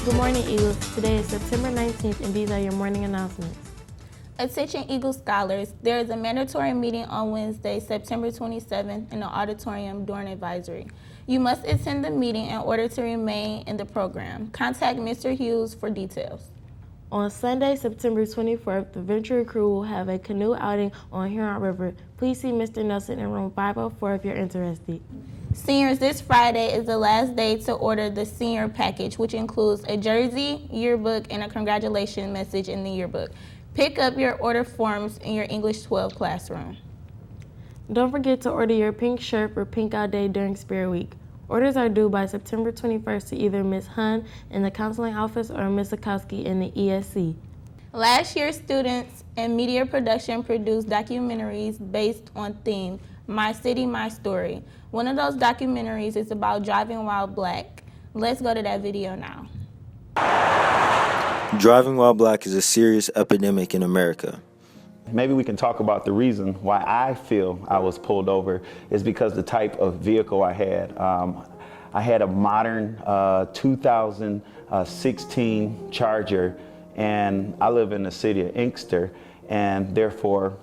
Good morning, Eagles. Today is September 19th, and these are your morning announcements. Attention Eagle Scholars, there is a mandatory meeting on Wednesday, September 27th in the auditorium during advisory. You must attend the meeting in order to remain in the program. Contact Mr. Hughes for details. On Sunday, September 24th, the Venture crew will have a canoe outing on Huron River. Please see Mr. Nelson in room 504 if you're interested. Seniors, this Friday is the last day to order the senior package, which includes a jersey, yearbook, and a congratulations message in the yearbook. Pick up your order forms in your English 12 classroom. Don't forget to order your pink shirt for Pink Out Day during Spirit Week. Orders are due by September 21st to either Ms. Hun in the counseling office or Ms. Sikowski in the ESC. Last year, students in media production produced documentaries based on theme, My City, My Story. One of those documentaries is about driving while black. Let's go to that video now. Driving while black is a serious epidemic in America. Maybe we can talk about the reason why I feel I was pulled over is because the type of vehicle I had. I had a modern 2016 Charger, and I live in the city of Inkster, and therefore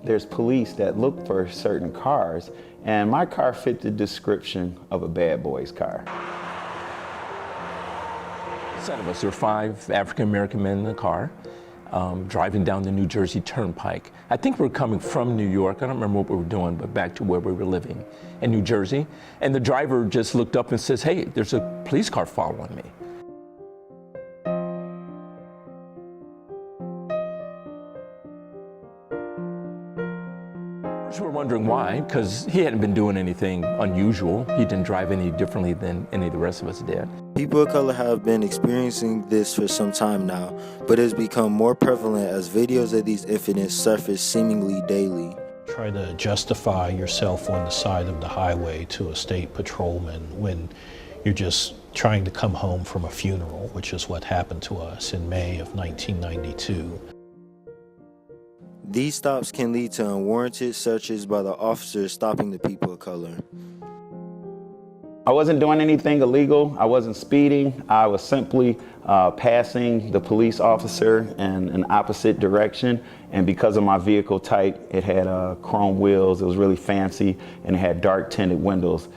there's police that look for certain cars, and my car fit the description of a bad boy's car. Set of us, there were 5 African-American men in the car. Driving down the New Jersey Turnpike. I think we were coming from New York. I don't remember what we were doing, but back to where we were living in New Jersey. And the driver just looked up and says, "Hey, there's a police car following me." We were wondering why, because he hadn't been doing anything unusual. He didn't drive any differently than any of the rest of us did. People of color have been experiencing this for some time now, but it has become more prevalent as videos of these incidents surface seemingly daily. Try to justify yourself on the side of the highway to a state patrolman when you're just trying to come home from a funeral, which is what happened to us in May of 1992. These stops can lead to unwarranted searches by the officers stopping the people of color. I wasn't doing anything illegal. I wasn't speeding. I was simply passing the police officer in an opposite direction. And because of my vehicle type, it had chrome wheels. It was really fancy, and it had dark tinted windows.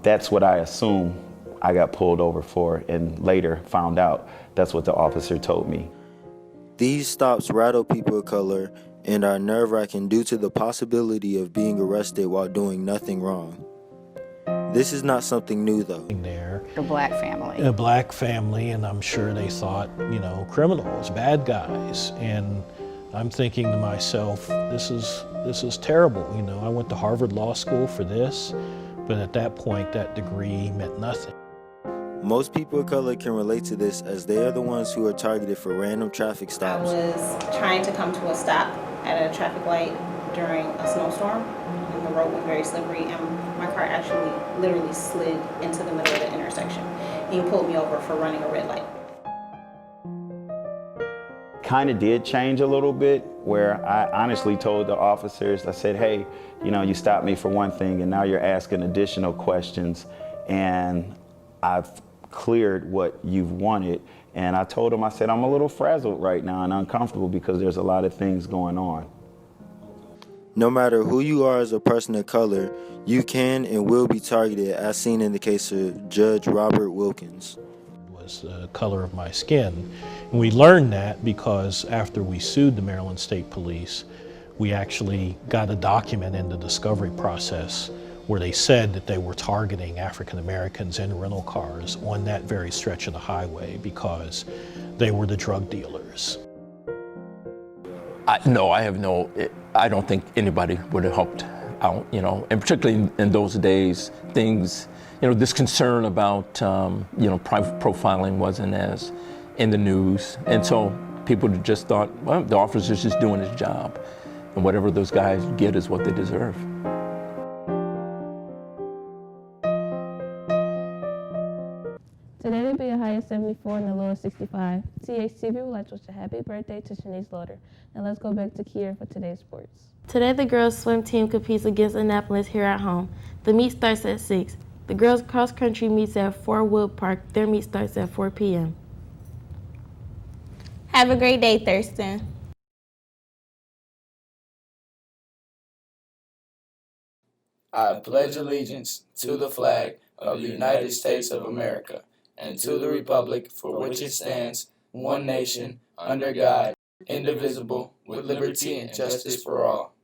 That's what I assumed I got pulled over for, and later found out that's what the officer told me. These stops rattle people of color and are nerve-wracking due to the possibility of being arrested while doing nothing wrong. This is not something new, though. There, a black family. a black family, and I'm sure they thought, criminals, bad guys. And I'm thinking to myself, this is terrible. I went to Harvard Law School for this, but at that point, that degree meant nothing. Most people of color can relate to this as they are the ones who are targeted for random traffic stops. I was trying to come to a stop at a traffic light during a snowstorm, and the road was very slippery, and my car actually literally slid into the middle of the intersection. He pulled me over for running a red light. Kind of did change a little bit, where I honestly told the officers, I said, hey, you stopped me for one thing, and now you're asking additional questions, and I've cleared what you've wanted. And I told him, I said, I'm a little frazzled right now and uncomfortable because there's a lot of things going on. No matter who you are as a person of color, you can and will be targeted, as seen in the case of Judge Robert Wilkins. It was the color of my skin. And we learned that because after we sued the Maryland State Police, we actually got a document in the discovery process where they said that they were targeting African Americans in rental cars on that very stretch of the highway because they were the drug dealers. I don't think anybody would have helped out, and particularly in those days, things, this concern about, private profiling wasn't as in the news. And so people just thought, well, the officer's just doing his job, and whatever those guys get is what they deserve. Today will be a high of 74 and a low of 65. THTV would like to wish a happy birthday to Shanice Lauder. Now let's go back to Kiera for today's sports. Today the girls swim team competes against Annapolis here at home. The meet starts at 6. The girls cross country meets at 4 Wood Park. Their meet starts at 4 p.m. Have a great day, Thurston. I pledge allegiance to the flag of the United States of America and to the republic for which it stands, one nation, under God, indivisible, with liberty and justice for all.